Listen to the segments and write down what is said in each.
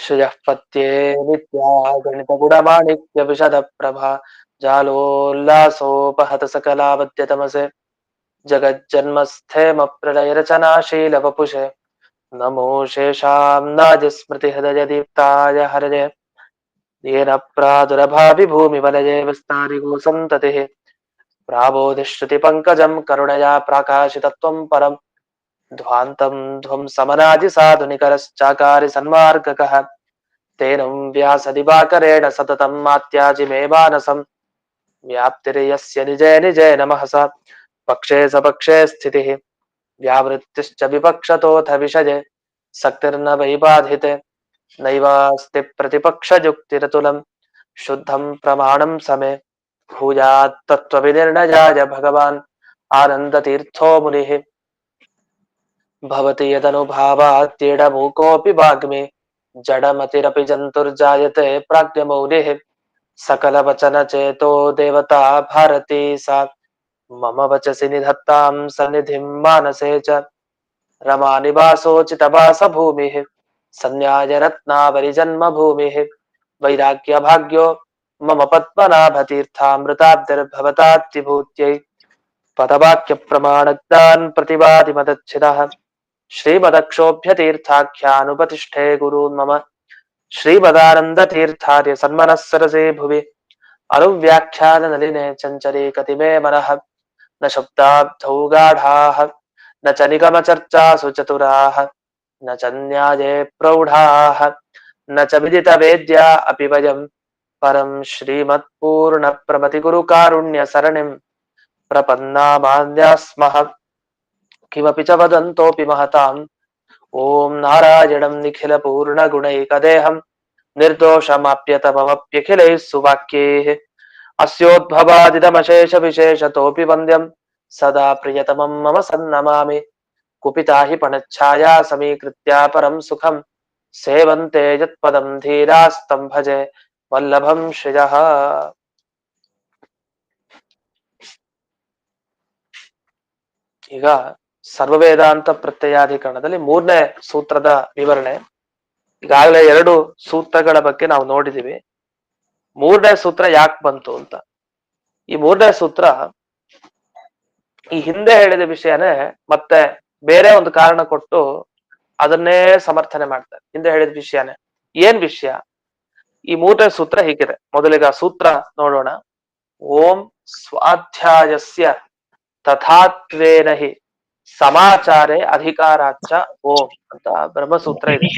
श्रियः पत्ये नित्या गणितगुणमाणिक्य विशदप्रभा जालोल्लासोपहत सकलावद्यतमसे जगज्जन्मस्थेमप्रलयरचनाशीलवपुषे नमो शेषाम्नादिस्मृतिहृदयदीप्ताय हरये येन प्रादुरभाविभूमिवलये विस्तारिगोसन्ततिः प्राबोधिश्रुतिपङ्कजं करुणया प्राकाशितत्वं परम् ध्वान्तं ध्वंसमनादिसाधुनिकरश्चाकारि सन्मार्गकः तेनं व्यासदिवाकरेण सततं मात्याजि मे मानसं व्याप्तिर्यस्य निजे निजे नमः स पक्षे सपक्षे स्थितिः व्यावृत्तिश्च विपक्षतोऽथ विषये सक्तिर्न वै बाधिते नैवास्ति प्रतिपक्षयुक्तिरतुलं शुद्धं प्रमाणं समे भूयात् तत्त्वविनिर्णयाय भगवान् आनन्दतीर्थो मुनिः भवति यदनुभावात्येडमूकोऽपि वाग्मी जडमतिरपि जन्तुर्जायते प्राज्ञमौलिः सकलवचनचेतो देवता भारती सा मम वचसि निधत्तां सन्निधिं मानसे च रमानिवासोचितवासभूमिः सन्न्यायरत्नावलिजन्मभूमिः वैराग्यभाग्यो मम पद्मनाभतीर्थामृताब्धिर्भवताद्विभूत्यै पदवाक्यप्रमाणज्ञान् प्रतिवादिमदच्छिदः श्रीमदक्षोभ्यतीर्थाख्यानुपतिष्ठे गुरून् मम श्रीमदानन्दतीर्थार्य सन्मनः सरसे भुवि अनुव्याख्याननलिने चञ्चले कतिमे मनः न शब्दाब्धौ गाढाः न च निगमचर्चासु चतुराः न च न्याये प्रौढाः न च विदितवेद्या अपि वयं परं श्रीमत्पूर्णप्रमतिगुरुकारुण्यसरणिं प्रपन्नामान्यास्मः किमपि च वदन्तोऽपि महताम् ॐ नारायणं निखिलपूर्णगुणैकदेहं निर्दोषमाप्यतममप्यखिलैः सुवाक्यैः अस्योद्भवादिदमशेषविशेषतोऽपि वन्द्यं सदा प्रियतमं मम सन्नमामि कुपिता हि पणच्छाया समीकृत्या परं सुखं सेवन्ते यत्पदं धीरास्तं भजे वल्लभं श्रियः ಈಗ ಸರ್ವವೇದಾಂತ ಪ್ರತ್ಯಯಾಧಿಕರಣದಲ್ಲಿ 3ನೇ ಸೂತ್ರದ ವಿವರಣೆ. ಈಗಾಗಲೇ 2 ಸೂತ್ರಗಳ ಬಗ್ಗೆ ನಾವು ನೋಡಿದೀವಿ. 3ನೇ ಸೂತ್ರ ಯಾಕೆ ಬಂತು ಅಂತ. ಈ 3ನೇ ಸೂತ್ರ ಈ ಹಿಂದೆ ಹೇಳಿದ ವಿಷಯನೇ ಮತ್ತೆ ಬೇರೆ ಒಂದು ಕಾರಣ ಕೊಟ್ಟು ಅದನ್ನೇ ಸಮರ್ಥನೆ ಮಾಡ್ತಾರೆ. ಹಿಂದೆ ಹೇಳಿದ ವಿಷಯನೇ. ಏನ್ ವಿಷಯ? ಈ 3ನೇ ಸೂತ್ರ ಹೀಗಿದೆ. ಮೊದಲಿಗೆ ಆ ಸೂತ್ರ ನೋಡೋಣ. ಓಂ ಸ್ವಾಧ್ಯಾಯಸ್ಯ ತಥಾತ್ವೇನ ಹಿ ಸಮಾಚಾರೇ ಅಧಿಕಾರಾಚ್ಚ ಓಂ ಅಂತ ಬ್ರಹ್ಮಸೂತ್ರ ಇದೆ.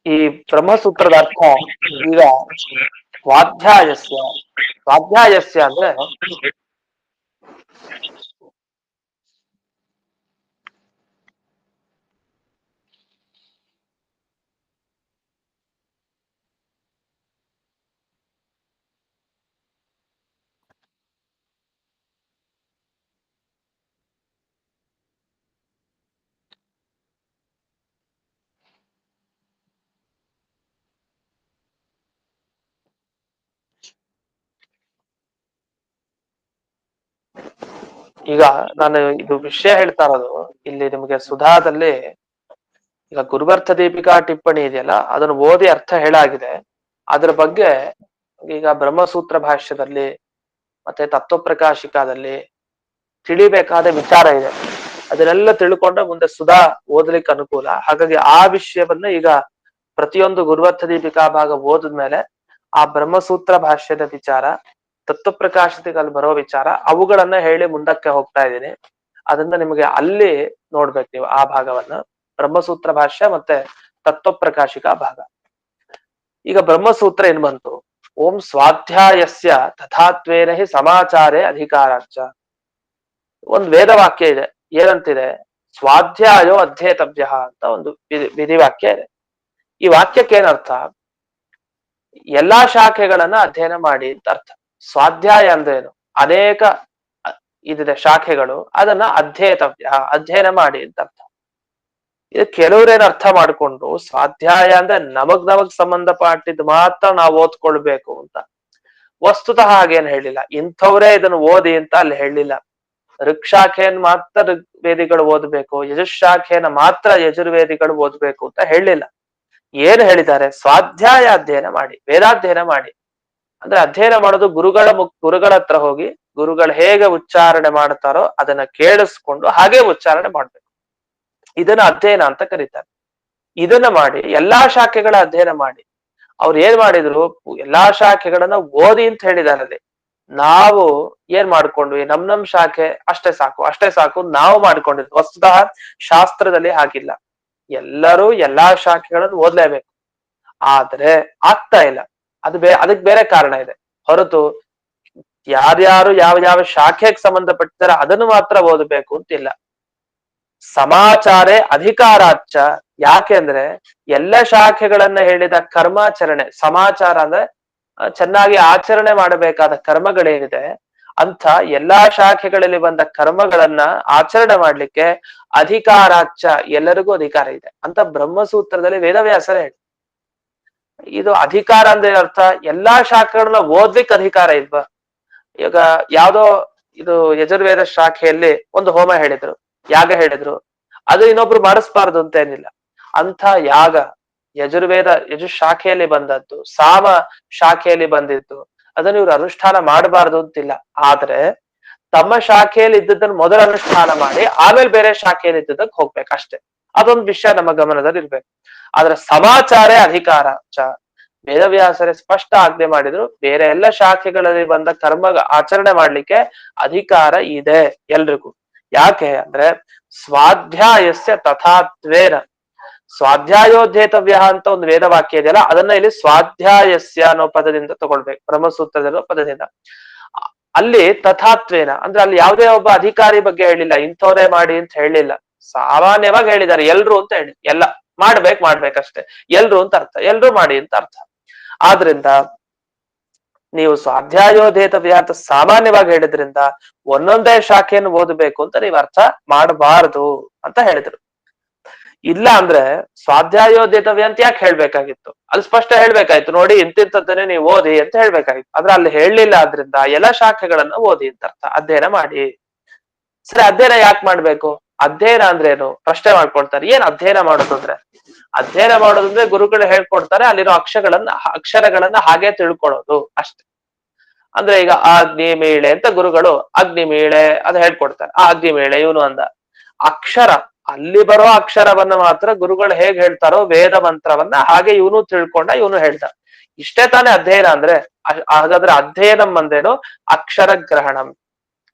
ಈ ಬ್ರಹ್ಮಸೂತ್ರದ ಅರ್ಥ ಈಗ ಸ್ವಾಧ್ಯಾಯಸ್ಯ ಅಂದ್ರೆ ಈಗ ನಾನು ಇದು ವಿಷಯ ಹೇಳ್ತಾ ಇರೋದು ಇಲ್ಲಿ ನಿಮಗೆ ಸುಧಾದಲ್ಲಿ ಈಗ ಗುರುವರ್ಥ ದೀಪಿಕಾ ಟಿಪ್ಪಣಿ ಇದೆಯಲ್ಲ ಅದನ್ನು ಓದಿ ಅರ್ಥ ಹೇಳಾಗಿದೆ. ಅದ್ರ ಬಗ್ಗೆ ಈಗ ಬ್ರಹ್ಮಸೂತ್ರ ಭಾಷ್ಯದಲ್ಲಿ ಮತ್ತೆ ತತ್ವಪ್ರಕಾಶಿಕಾದಲ್ಲಿ ತಿಳಿಬೇಕಾದ ವಿಚಾರ ಇದೆ. ಅದನ್ನೆಲ್ಲ ತಿಳ್ಕೊಂಡ್ರೆ ಮುಂದೆ ಸುಧಾ ಓದಲಿಕ್ಕೆ ಅನುಕೂಲ. ಹಾಗಾಗಿ ಆ ವಿಷಯವನ್ನ ಈಗ ಪ್ರತಿಯೊಂದು ಗುರುವರ್ಥ ದೀಪಿಕಾ ಭಾಗ ಓದಿದ್ಮೇಲೆ ಆ ಬ್ರಹ್ಮಸೂತ್ರ ಭಾಷ್ಯದ ವಿಚಾರ, ತತ್ವಪ್ರಕಾಶಿಕಲ್ಲಿ ಬರೋ ವಿಚಾರ ಅವುಗಳನ್ನ ಹೇಳಿ ಮುಂದಕ್ಕೆ ಹೋಗ್ತಾ ಇದ್ದೀನಿ. ಅದರಿಂದ ನಿಮಗೆ ಅಲ್ಲಿ ನೋಡ್ಬೇಕು ನೀವು ಆ ಭಾಗವನ್ನ, ಬ್ರಹ್ಮಸೂತ್ರ ಭಾಷ್ಯ ಮತ್ತೆ ತತ್ವಪ್ರಕಾಶಿಕಾ ಭಾಗ. ಈಗ ಬ್ರಹ್ಮಸೂತ್ರ ಏನ್ ಬಂತು? ಓಂ ಸ್ವಾಧ್ಯಾಯಸ್ಯ ತಥಾತ್ವೇನ ಹಿ ಸಮಾಚಾರೇ ಅಧಿಕಾರಾಚ್ಚ. ಒಂದು ವೇದವಾಕ್ಯ ಇದೆ. ಏನಂತಿದೆ? ಸ್ವಾಧ್ಯಾಯೋ ಅಧ್ಯೇತವ್ಯ ಅಂತ ಒಂದು ವಿಧಿವಾಕ್ಯ ಇದೆ. ಈ ವಾಕ್ಯಕ್ಕೆ ಏನರ್ಥ? ಎಲ್ಲಾ ಶಾಖೆಗಳನ್ನ ಅಧ್ಯಯನ ಮಾಡಿ ಅಂತ ಅರ್ಥ. ಸ್ವಾಧ್ಯಾಯ ಅಂದ್ರೇನು? ಅನೇಕ ಇದಿದೆ ಶಾಖೆಗಳು, ಅದನ್ನ ಅಧ್ಯಯನ ಮಾಡಿ ಅಂತ ಅರ್ಥ. ಇದು ಕೆಲವ್ರೇನ್ ಅರ್ಥ ಮಾಡ್ಕೊಂಡು ಸ್ವಾಧ್ಯಾಯ ಅಂದ್ರೆ ನಮಗ್ ಸಂಬಂಧಪಟ್ಟಿದ್ದು ಮಾತ್ರ ನಾವು ಓದ್ಕೊಳ್ಬೇಕು ಅಂತ. ವಸ್ತುತಃ ಹಾಗೇನ್ ಹೇಳಿಲ್ಲ. ಇಂಥವ್ರೇ ಇದನ್ನು ಓದಿ ಅಂತ ಅಲ್ಲಿ ಹೇಳಿಲ್ಲ. ಋಕ್ಷಾಖೆಯನ್ನು ಮಾತ್ರ ಋಗ್ವೇದಿಗಳು ಓದ್ಬೇಕು, ಯಜುಶಾಖೆಯನ್ನ ಮಾತ್ರ ಯಜುರ್ವೇದಿಗಳು ಓದ್ಬೇಕು ಅಂತ ಹೇಳಿಲ್ಲ. ಏನು ಹೇಳಿದ್ದಾರೆ? ಸ್ವಾಧ್ಯಾಯ ಅಧ್ಯಯನ ಮಾಡಿ, ವೇದಾಧ್ಯಯನ ಮಾಡಿ. ಅಂದ್ರೆ ಅಧ್ಯಯನ ಮಾಡೋದು ಗುರುಗಳ ಹತ್ರ ಹೋಗಿ ಗುರುಗಳು ಹೇಗೆ ಉಚ್ಚಾರಣೆ ಮಾಡ್ತಾರೋ ಅದನ್ನ ಕೇಳಿಸ್ಕೊಂಡು ಹಾಗೆ ಉಚ್ಚಾರಣೆ ಮಾಡ್ಬೇಕು. ಇದನ್ನ ಅಧ್ಯಯನ ಅಂತ ಕರೀತಾರೆ. ಇದನ್ನ ಮಾಡಿ ಎಲ್ಲಾ ಶಾಖೆಗಳ ಅಧ್ಯಯನ ಮಾಡಿ. ಅವ್ರು ಏನ್ ಮಾಡಿದ್ರು? ಎಲ್ಲಾ ಶಾಖೆಗಳನ್ನ ಓದಿ ಅಂತ ಹೇಳಿದಾರೆ ಅಲ್ಲಿ. ನಾವು ಏನ್ ಮಾಡ್ಕೊಂಡ್ವಿ? ನಮ್ ಶಾಖೆ ಅಷ್ಟೇ ಸಾಕು ಅಷ್ಟೇ ಸಾಕು ನಾವು ಮಾಡ್ಕೊಂಡಿದ್ವಿ. ವಸ್ತುತಃ ಶಾಸ್ತ್ರದಲ್ಲಿ ಹಾಗಿಲ್ಲ. ಎಲ್ಲರೂ ಎಲ್ಲಾ ಶಾಖೆಗಳನ್ನು ಓದ್ಲೇಬೇಕು. ಆದ್ರೆ ಆಗ್ತಾ ಇಲ್ಲ. ಅದಕ್ ಬೇರೆ ಕಾರಣ ಇದೆ ಹೊರತು ಯಾರ್ಯಾರು ಯಾವ ಯಾವ ಶಾಖೆಗೆ ಸಂಬಂಧಪಟ್ಟಿದ್ದಾರೆ ಅದನ್ನು ಮಾತ್ರ ಓದಬೇಕು ಅಂತಿಲ್ಲ. ಸಮಾಚಾರೇ ಅಧಿಕಾರಾಚ್ಚ. ಯಾಕೆಂದ್ರೆ ಎಲ್ಲ ಶಾಖೆಗಳನ್ನ ಹೇಳಿದ ಕರ್ಮಾಚರಣೆ, ಸಮಾಚಾರ ಅಂದ್ರೆ ಚೆನ್ನಾಗಿ ಆಚರಣೆ ಮಾಡಬೇಕಾದ ಕರ್ಮಗಳೇನಿದೆ ಅಂತ ಎಲ್ಲಾ ಶಾಖೆಗಳಲ್ಲಿ ಬಂದ ಕರ್ಮಗಳನ್ನ ಆಚರಣೆ ಮಾಡ್ಲಿಕ್ಕೆ ಅಧಿಕಾರಾಚ್ಚ, ಎಲ್ಲರಿಗೂ ಅಧಿಕಾರ ಇದೆ ಅಂತ ಬ್ರಹ್ಮಸೂತ್ರದಲ್ಲಿ ವೇದವ್ಯಾಸರ ಹೇಳಿ. ಇದು ಅಧಿಕಾರ ಅಂದ್ರೆ ಅರ್ಥ ಎಲ್ಲಾ ಶಾಖೆಗಳನ್ನ ಓದ್ಲಿಕ್ಕೆ ಅಧಿಕಾರ ಇಲ್ವಾ? ಈಗ ಯಾವ್ದೋ ಇದು ಯಜುರ್ವೇದ ಶಾಖೆಯಲ್ಲಿ ಒಂದು ಹೋಮ ಹೇಳಿದ್ರು, ಯಾಗ ಹೇಳಿದ್ರು, ಅದು ಇನ್ನೊಬ್ರು ಮಾಡಿಸ್ಬಾರ್ದು ಅಂತ ಏನಿಲ್ಲ. ಅಂಥ ಯಾಗ ಯಜುಶಾಖೆಯಲ್ಲಿ ಬಂದದ್ದು, ಸಾಮ ಶಾಖೆಯಲ್ಲಿ ಬಂದಿದ್ದು, ಅದನ್ನು ಇವ್ರು ಅನುಷ್ಠಾನ ಮಾಡಬಾರ್ದು ಅಂತಿಲ್ಲ. ಆದ್ರೆ ತಮ್ಮ ಶಾಖೆಯಲ್ಲಿ ಇದ್ದದ್ದನ್ನು ಮೊದಲು ಅನುಷ್ಠಾನ ಮಾಡಿ ಆಮೇಲೆ ಬೇರೆ ಶಾಖೆಯಲ್ಲಿ ಇದ್ದದಕ್ಕೆ ಹೋಗ್ಬೇಕಷ್ಟೇ. ಅದೊಂದು ವಿಷಯ ನಮ್ಮ ಗಮನದಲ್ಲಿ ಇರ್ಬೇಕು. ಆದ್ರೆ ಸಮಾಚಾರೇ ಅಧಿಕಾರ ವೇದವ್ಯಾಸರೇ ಸ್ಪಷ್ಟ ಆಜ್ಞೆ ಮಾಡಿದ್ರು, ಬೇರೆ ಎಲ್ಲ ಶಾಖೆಗಳಲ್ಲಿ ಬಂದ ಕರ್ಮ ಆಚರಣೆ ಮಾಡ್ಲಿಕ್ಕೆ ಅಧಿಕಾರ ಇದೆ ಎಲ್ರಿಗೂ. ಯಾಕೆ ಅಂದ್ರೆ ಸ್ವಾಧ್ಯಾಯಸ್ಯ ತಥಾತ್ವೇನ, ಸ್ವಾಧ್ಯಾಯೋಧ್ಯೇತವ್ಯ ಅಂತ ಒಂದು ವೇದವಾಕ್ಯ ಇದೆಯಲ್ಲ, ಅದನ್ನ ಇಲ್ಲಿ ಸ್ವಾಧ್ಯಾಯಸ್ಯ ಅನ್ನೋ ಪದದಿಂದ ತಗೊಳ್ಬೇಕು, ಬ್ರಹ್ಮಸೂತ್ರದಲ್ಲಿರೋ ಪದದಿಂದ. ಅಲ್ಲಿ ತಥಾತ್ವೇನ ಅಂದ್ರೆ ಅಲ್ಲಿ ಯಾವುದೇ ಒಬ್ಬ ಅಧಿಕಾರಿ ಬಗ್ಗೆ ಹೇಳಿಲ್ಲ, ಇಂಥವ್ರೇ ಮಾಡಿ ಅಂತ ಹೇಳಿಲ್ಲ, ಸಾಮಾನ್ಯವಾಗಿ ಹೇಳಿದ್ದಾರೆ ಎಲ್ರು ಅಂತ ಹೇಳಿ. ಎಲ್ಲ ಮಾಡ್ಬೇಕಷ್ಟೇ, ಎಲ್ರು ಅಂತ ಅರ್ಥ, ಎಲ್ರು ಮಾಡಿ ಅಂತ ಅರ್ಥ. ಆದ್ರಿಂದ ನೀವು ಸ್ವಾಧ್ಯಾಯೋಧೇತವ್ಯ ಅಂತ ಸಾಮಾನ್ಯವಾಗಿ ಹೇಳಿದ್ರಿಂದ ಒಂದೊಂದೇ ಶಾಖೆಯನ್ನು ಓದಬೇಕು ಅಂತ ನೀವು ಅರ್ಥ ಮಾಡಬಾರದು ಅಂತ ಹೇಳಿದ್ರು. ಇಲ್ಲ ಅಂದ್ರೆ ಸ್ವಾಧ್ಯಾಯೋಧೇತವ್ಯ ಅಂತ ಯಾಕೆ ಹೇಳ್ಬೇಕಾಗಿತ್ತು? ಅಲ್ಲಿ ಸ್ಪಷ್ಟ ಹೇಳ್ಬೇಕಾಯ್ತು, ನೋಡಿ ಇಂತಿಂತದ್ದನ್ನೇ ನೀವು ಓದಿ ಅಂತ ಹೇಳ್ಬೇಕಾಗಿತ್ತು. ಆದ್ರೆ ಅಲ್ಲಿ ಹೇಳಲಿಲ್ಲ. ಆದ್ರಿಂದ ಎಲ್ಲ ಶಾಖೆಗಳನ್ನ ಓದಿ ಅಂತ ಅರ್ಥ, ಅಧ್ಯಯನ ಮಾಡಿ. ಸರಿ, ಅಧ್ಯಯನ ಯಾಕೆ ಮಾಡ್ಬೇಕು? ಅಧ್ಯಯನ ಅಂದ್ರೆ ಏನು ಪ್ರಶ್ನೆ ಮಾಡ್ಕೊಳ್ತಾರೆ. ಏನ್ ಅಧ್ಯಯನ ಮಾಡೋದು ಅಂದ್ರೆ? ಅಧ್ಯಯನ ಮಾಡೋದಂದ್ರೆ ಗುರುಗಳು ಹೇಳ್ಕೊಡ್ತಾರೆ, ಅಲ್ಲಿರೋ ಅಕ್ಷರಗಳನ್ನ ಹಾಗೆ ತಿಳ್ಕೊಳ್ಳೋದು ಅಷ್ಟೆ. ಅಂದ್ರೆ ಈಗ ಅಗ್ನಿ ಮೀಳೆ ಅಂತ ಗುರುಗಳು ಅಗ್ನಿ ಮೀಳೆ ಅದು ಹೇಳ್ಕೊಡ್ತಾರೆ. ಆ ಅಗ್ನಿ ಮೀಳೆ ಇವನು ಅಂದ ಅಕ್ಷರ, ಅಲ್ಲಿ ಬರೋ ಅಕ್ಷರವನ್ನ ಮಾತ್ರ ಗುರುಗಳು ಹೇಗ್ ಹೇಳ್ತಾರೋ ವೇದ ಮಂತ್ರವನ್ನ ಹಾಗೆ ಇವನು ತಿಳ್ಕೊಂಡ, ಇವನು ಹೇಳ್ದ. ಇಷ್ಟೇ ತಾನೇ ಅಧ್ಯಯನ ಅಂದ್ರೆ. ಹಾಗಾದ್ರೆ ಅಧ್ಯಯನಂ ಅಂದೇನು? ಅಕ್ಷರ ಗ್ರಹಣಂ.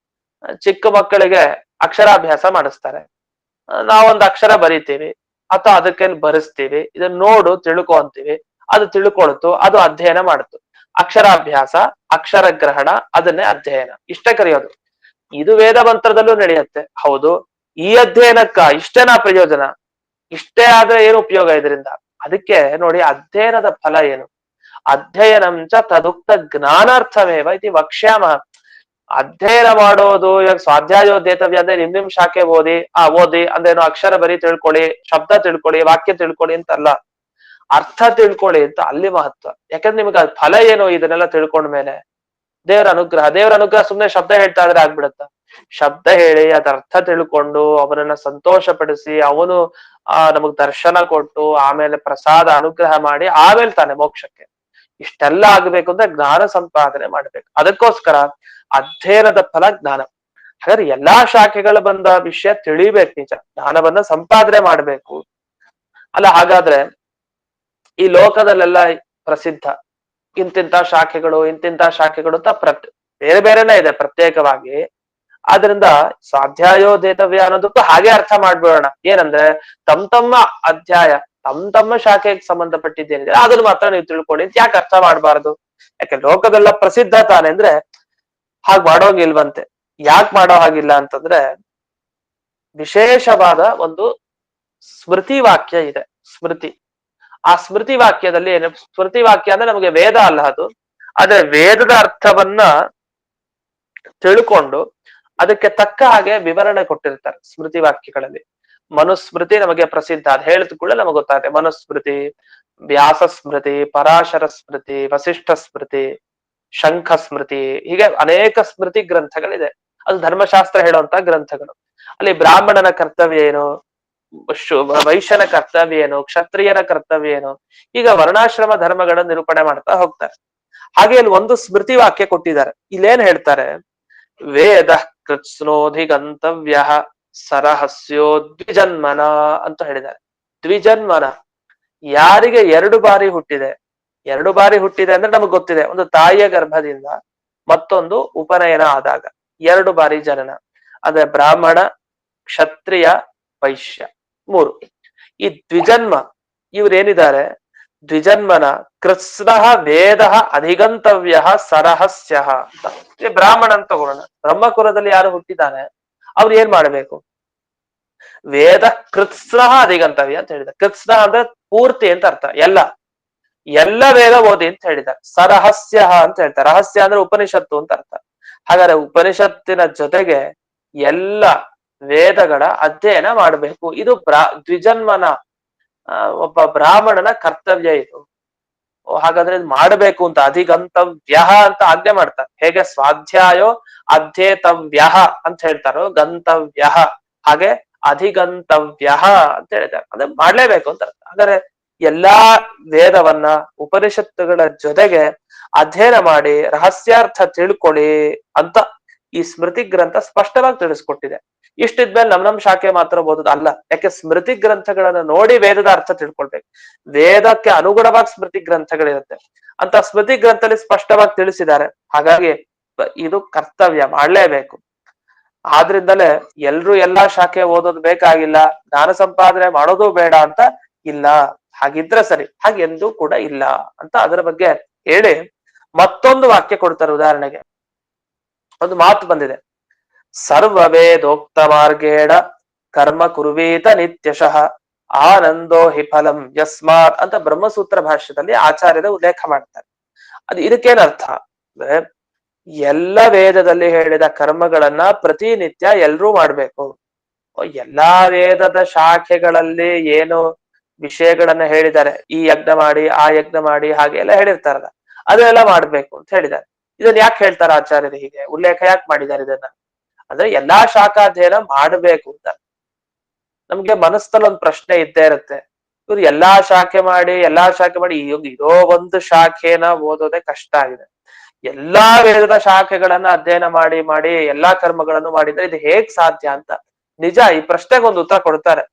ಚಿಕ್ಕ ಮಕ್ಕಳಿಗೆ ಅಕ್ಷರಾಭ್ಯಾಸ ಮಾಡಿಸ್ತಾರೆ. ನಾವೊಂದು ಅಕ್ಷರ ಬರಿತೀವಿ ಅಥವಾ ಅದಕ್ಕೆ ಬರೆಸ್ತೀವಿ, ಇದನ್ನ ನೋಡು ತಿಳ್ಕೊ ಅಂತೀವಿ, ಅದು ತಿಳ್ಕೊಳ್ತು, ಅದು ಅಧ್ಯಯನ ಮಾಡುತ್ತು. ಅಕ್ಷರಾಭ್ಯಾಸ, ಅಕ್ಷರ ಗ್ರಹಣ, ಅದನ್ನೇ ಅಧ್ಯಯನ, ಇಷ್ಟೇ ಕರೆಯೋದು. ಇದು ವೇದ ಮಂತ್ರದಲ್ಲೂ ನಡೆಯುತ್ತೆ. ಹೌದು, ಈ ಅಧ್ಯಯನಕ್ಕ ಇಷ್ಟೇನಾ ಪ್ರಯೋಜನ? ಇಷ್ಟೇ ಆದ್ರೆ ಏನು ಉಪಯೋಗ ಇದರಿಂದ? ಅದಕ್ಕೆ ನೋಡಿ, ಅಧ್ಯಯನದ ಫಲ ಏನು? ಅಧ್ಯಯನಂಚ ತದುಕ್ತ ಜ್ಞಾನಾರ್ಥಮೇವ ಇತಿ ವಕ್ಷ್ಯಾಮ. ಅಧ್ಯಯನ ಮಾಡೋದು, ಇವಾಗ ಸ್ವಾಧ್ಯಾಯೋಧ್ಯೇತವ್ಯ ಅಂದ್ರೆ ನಿಮ್ ಶಾಖೆ ಓದಿ ಅಂದ್ರೇನು? ಅಕ್ಷರ ಬರಿ ತಿಳ್ಕೊಳ್ಳಿ, ಶಬ್ದ ತಿಳ್ಕೊಳ್ಳಿ, ವಾಕ್ಯ ತಿಳ್ಕೊಳ್ಳಿ ಅಂತಲ್ಲ, ಅರ್ಥ ತಿಳ್ಕೊಳ್ಳಿ ಅಂತ ಅಲ್ಲಿ ಮಹತ್ವ. ಯಾಕಂದ್ರೆ ನಿಮ್ಗೆ ಫಲ ಏನು ಇದನ್ನೆಲ್ಲ ತಿಳ್ಕೊಂಡ್ಮೇಲೆ? ದೇವರ ಅನುಗ್ರಹ ಸುಮ್ನೆ ಶಬ್ದ ಹೇಳ್ತಾ ಇದ್ರೆ ಆಗ್ಬಿಡತ್ತ? ಶಬ್ದ ಹೇಳಿ ಅದ ಅರ್ಥ ತಿಳ್ಕೊಂಡು ಅವನನ್ನ ಸಂತೋಷ ಪಡಿಸಿ ಅವನು ನಮಗ್ ದರ್ಶನ ಕೊಟ್ಟು ಆಮೇಲೆ ಪ್ರಸಾದ ಅನುಗ್ರಹ ಮಾಡಿ ಆಮೇಲೆ ತಾನೆ ಮೋಕ್ಷಕ್ಕೆ. ಇಷ್ಟೆಲ್ಲ ಆಗ್ಬೇಕು ಅಂದ್ರೆ ಜ್ಞಾನ ಸಂಪಾದನೆ ಮಾಡ್ಬೇಕು. ಅದಕ್ಕೋಸ್ಕರ ಅಧ್ಯಯನದ ಫಲ ಜ್ಞಾನ. ಹಾಗಾದ್ರೆ ಎಲ್ಲಾ ಶಾಖೆಗಳ ಬಂದ ವಿಷಯ ತಿಳಿಬೇಕು, ನಿಜ ಜ್ಞಾನವನ್ನ ಸಂಪಾದನೆ ಮಾಡ್ಬೇಕು ಅಲ್ಲ. ಹಾಗಾದ್ರೆ ಈ ಲೋಕದಲ್ಲೆಲ್ಲ ಪ್ರಸಿದ್ಧ ಇಂತಿಂತ ಶಾಖೆಗಳು ಅಂತ ಬೇರೆ ಬೇರೆನೇ ಇದೆ ಪ್ರತ್ಯೇಕವಾಗಿ. ಆದ್ರಿಂದ ಸ್ವಾಧ್ಯಾಯೋಧೇತವ್ಯ ಅನ್ನೋದಕ್ಕೂ ಹಾಗೆ ಅರ್ಥ ಮಾಡ್ಬಿಡೋಣ. ಏನಂದ್ರೆ ತಮ್ಮ ಅಧ್ಯಾಯ ತಮ್ಮ ಶಾಖೆಗೆ ಸಂಬಂಧಪಟ್ಟಿದ್ದೇನಿದೆ ಅದನ್ನ ಮಾತ್ರ ನೀವು ತಿಳ್ಕೊಳ್ಳಿ ಅಂತ ಯಾಕೆ ಅರ್ಥ ಮಾಡ್ಬಾರ್ದು? ಯಾಕೆ ಲೋಕದೆಲ್ಲ ಪ್ರಸಿದ್ಧ ತಾನೆ ಅಂದ್ರೆ ಹಾಗೆ ಮಾಡೋಂಗಿಲ್ವಂತೆ. ಯಾಕೆ ಮಾಡೋ ಹಾಗಿಲ್ಲ ಅಂತಂದ್ರೆ ವಿಶೇಷವಾದ ಒಂದು ಸ್ಮೃತಿ ವಾಕ್ಯ ಇದೆ. ಸ್ಮೃತಿ, ಆ ಸ್ಮೃತಿ ವಾಕ್ಯದಲ್ಲಿ ಏನು? ಸ್ಮೃತಿ ವಾಕ್ಯ ಅಂದ್ರೆ ನಮಗೆ ವೇದ ಅಲ್ಲ ಅದು, ಆದ್ರೆ ವೇದದ ಅರ್ಥವನ್ನ ತಿಳ್ಕೊಂಡು ಅದಕ್ಕೆ ತಕ್ಕ ಹಾಗೆ ವಿವರಣೆ ಕೊಟ್ಟಿರ್ತಾರೆ ಸ್ಮೃತಿ ವಾಕ್ಯಗಳಲ್ಲಿ. ಮನುಸ್ಮೃತಿ ನಮಗೆ ಪ್ರಸಿದ್ಧ, ಅದ್ ಹೇಳಿದ ಕೂಡ ನಮಗೆ ಗೊತ್ತಾಗುತ್ತೆ. ಮನುಸ್ಮೃತಿ, ವ್ಯಾಸ ಸ್ಮೃತಿ, ಪರಾಶರ ಸ್ಮೃತಿ, ವಸಿಷ್ಠ ಸ್ಮೃತಿ, ಶಂಖ ಸ್ಮೃತಿ, ಹೀಗೆ ಅನೇಕ ಸ್ಮೃತಿ ಗ್ರಂಥಗಳಿದೆ. ಅದು ಧರ್ಮಶಾಸ್ತ್ರ ಹೇಳುವಂತ ಗ್ರಂಥಗಳು. ಅಲ್ಲಿ ಬ್ರಾಹ್ಮಣನ ಕರ್ತವ್ಯ ಏನು, ವೈಶ್ಯನ ಕರ್ತವ್ಯ ಏನು, ಕ್ಷತ್ರಿಯನ ಕರ್ತವ್ಯ ಏನು, ಈಗ ವರ್ಣಾಶ್ರಮ ಧರ್ಮಗಳ ನಿರೂಪಣೆ ಮಾಡ್ತಾ ಹೋಗ್ತಾರೆ. ಹಾಗೆ ಇಲ್ಲಿ ಒಂದು ಸ್ಮೃತಿ ವಾಕ್ಯ ಕೊಟ್ಟಿದ್ದಾರೆ. ಇಲ್ಲೇನ್ ಹೇಳ್ತಾರೆ, ವೇದ ಕೃತ್ಸ್ನೋಧಿಗಂತವ್ಯ ಸರಹಸ್ಯೋ ದ್ವಿಜನ್ಮನ ಅಂತ ಹೇಳಿದ್ದಾರೆ. ದ್ವಿಜನ್ಮನ, ಯಾರಿಗೆ 2 ಬಾರಿ ಹುಟ್ಟಿದೆ, 2 ಬಾರಿ ಹುಟ್ಟಿದೆ ಅಂದ್ರೆ ನಮಗ್ ಗೊತ್ತಿದೆ, ಒಂದು ತಾಯಿಯ ಗರ್ಭದಿಂದ ಮತ್ತೊಂದು ಉಪನಯನ ಆದಾಗ 2 ಬಾರಿ ಜನನ. ಅದೇ ಬ್ರಾಹ್ಮಣ, ಕ್ಷತ್ರಿಯ, ವೈಶ್ಯ 3. ಈ ದ್ವಿಜನ್ಮ ಇವ್ರೇನಿದ್ದಾರೆ, ದ್ವಿಜನ್ಮನ ಕೃತ್ಸ್ನ ವೇದ ಅಧಿಗಂತವ್ಯ ಸರಹಸ್ಯ ಅಂತ. ಬ್ರಾಹ್ಮಣ ಅಂತ ತಗೊಳ್ಳೋಣ. ಬ್ರಹ್ಮಕುಲದಲ್ಲಿ ಯಾರು ಹುಟ್ಟಿದ್ದಾನೆ ಅವ್ರು ಏನ್ ಮಾಡ್ಬೇಕು, ವೇದ ಕೃತ್ಸ್ನ ಅಧಿಗಂತವ್ಯ ಅಂತ ಹೇಳಿದ. ಕೃತ್ಸ್ನ ಅಂದ್ರೆ ಪೂರ್ತಿ ಅಂತ ಅರ್ಥ, ಎಲ್ಲ ವೇದ ಓದಿ ಅಂತ ಹೇಳಿದ್ದಾರೆ. ಸರಹಸ್ಯ ಅಂತ ಹೇಳ್ತಾರೆ. ರಹಸ್ಯ ಅಂದ್ರೆ ಉಪನಿಷತ್ತು ಅಂತ ಅರ್ಥ. ಹಾಗಾದ್ರೆ ಉಪನಿಷತ್ತಿನ ಜೊತೆಗೆ ಎಲ್ಲ ವೇದಗಳ ಅಧ್ಯಯನ ಮಾಡಬೇಕು. ಇದು ದ್ವಿಜನ್ಮನ ಒಬ್ಬ ಬ್ರಾಹ್ಮಣನ ಕರ್ತವ್ಯ ಇದು. ಹಾಗಾದ್ರೆ ಇದು ಮಾಡಬೇಕು ಅಂತ ಅಧಿಗಂತವ್ಯ ಅಂತ ಆಜ್ಞೆ ಮಾಡ್ತಾರೆ. ಹೇಗೆ ಸ್ವಾಧ್ಯಾಯೋ ಅಧ್ಯೇತವ್ಯ ಅಂತ ಹೇಳ್ತಾರೋ ಗಂತವ್ಯ, ಹಾಗೆ ಅಧಿಗಂತವ್ಯ ಅಂತ ಹೇಳಿದ್ದಾರೆ. ಅಂದ್ರೆ ಮಾಡ್ಲೇಬೇಕು ಅಂತ. ಹಾಗಾದ್ರೆ ಎಲ್ಲಾ ವೇದವನ್ನ ಉಪನಿಷತ್ತುಗಳ ಜೊತೆಗೆ ಅಧ್ಯಯನ ಮಾಡಿ ರಹಸ್ಯಾರ್ಥ ತಿಳ್ಕೊಳ್ಳಿ ಅಂತ ಈ ಸ್ಮೃತಿ ಗ್ರಂಥ ಸ್ಪಷ್ಟವಾಗಿ ತಿಳಿಸ್ಕೊಟ್ಟಿದೆ. ಇಷ್ಟಿದ್ಮೇಲೆ ನಮ್ ಶಾಖೆ ಮಾತ್ರ ಓದೋದು ಅಲ್ಲ. ಯಾಕೆ ಸ್ಮೃತಿ ಗ್ರಂಥಗಳನ್ನ ನೋಡಿ ವೇದದ ಅರ್ಥ ತಿಳ್ಕೊಳ್ಬೇಕು. ವೇದಕ್ಕೆ ಅನುಗುಣವಾಗಿ ಸ್ಮೃತಿ ಗ್ರಂಥಗಳಿರುತ್ತೆ ಅಂತ ಸ್ಮೃತಿ ಗ್ರಂಥದಲ್ಲಿ ಸ್ಪಷ್ಟವಾಗಿ ತಿಳಿಸಿದ್ದಾರೆ. ಹಾಗಾಗಿ ಇದು ಕರ್ತವ್ಯ, ಮಾಡ್ಲೇಬೇಕು. ಆದ್ರಿಂದಲೇ ಎಲ್ರು ಎಲ್ಲಾ ಶಾಖೆ ಓದೋದು ಬೇಕಾಗಿಲ್ಲ, ಜ್ಞಾನ ಸಂಪಾದನೆ ಮಾಡೋದು ಬೇಡ ಅಂತ ಇಲ್ಲ. ಹಾಗಿದ್ರೆ ಸರಿ, ಹಾಗೆಂದೂ ಕೂಡ ಇಲ್ಲ ಅಂತ ಅದರ ಬಗ್ಗೆ ಹೇಳಿ ಮತ್ತೊಂದು ವಾಕ್ಯ ಕೊಡ್ತಾರೆ. ಉದಾಹರಣೆಗೆ ಒಂದು ಮಾತು ಬಂದಿದೆ, ಸರ್ವ ವೇದೋಕ್ತ ಮಾರ್ಗೇಣ ಕರ್ಮ ಕುರ್ವೀತ ನಿತ್ಯಶಃ ಆನಂದೋ ಹಿ ಫಲಂ ಯಸ್ಮಾತ್ ಅಂತ ಬ್ರಹ್ಮಸೂತ್ರ ಭಾಷ್ಯದಲ್ಲಿ ಆಚಾರ್ಯರ ಉಲ್ಲೇಖ ಮಾಡ್ತಾರೆ. ಅದು ಇದಕ್ಕೇನರ್ಥ ಅಂದ್ರೆ, ಎಲ್ಲ ವೇದದಲ್ಲಿ ಹೇಳಿದ ಕರ್ಮಗಳನ್ನ ಪ್ರತಿನಿತ್ಯ ಎಲ್ರೂ ಮಾಡ್ಬೇಕು. ಎಲ್ಲಾ ವೇದದ ಶಾಖೆಗಳಲ್ಲಿ ಏನು ವಿಷಯಗಳನ್ನ ಹೇಳಿದ್ದಾರೆ, ಈ ಯಜ್ಞ ಮಾಡಿ ಆ ಯಜ್ಞ ಮಾಡಿ ಹಾಗೆ ಎಲ್ಲ ಹೇಳಿರ್ತಾರಲ್ಲ, ಅದೆಲ್ಲ ಮಾಡ್ಬೇಕು ಅಂತ ಹೇಳಿದ್ದಾರೆ. ಇದನ್ನ ಯಾಕೆ ಹೇಳ್ತಾರೆ ಆಚಾರ್ಯರು, ಹೀಗೆ ಉಲ್ಲೇಖ ಯಾಕೆ ಮಾಡಿದ್ದಾರೆ ಇದನ್ನ ಅಂದ್ರೆ ಎಲ್ಲಾ ಶಾಖಾಧ್ಯಯನ ಮಾಡಬೇಕು ಅಂತ. ನಮ್ಗೆ ಮನಸ್ಸಲ್ಲಿ ಒಂದು ಪ್ರಶ್ನೆ ಇದ್ದೇ ಇರುತ್ತೆ, ಇವ್ರು ಎಲ್ಲಾ ಶಾಖೆ ಮಾಡಿ ಇರೋ ಒಂದು ಶಾಖೆನ ಓದೋದೇ ಕಷ್ಟ ಆಗಿದೆ. ಎಲ್ಲಾ ವೇದದ ಶಾಖೆಗಳನ್ನ ಅಧ್ಯಯನ ಮಾಡಿ ಮಾಡಿ ಎಲ್ಲಾ ಕರ್ಮಗಳನ್ನು ಮಾಡಿದ್ರೆ ಇದು ಹೇಗ್ ಸಾಧ್ಯ ಅಂತ. ನಿಜ, ಈ ಪ್ರಶ್ನೆಗೆ ಒಂದು ಉತ್ತರ ಕೊಡ್ತಾರೆ.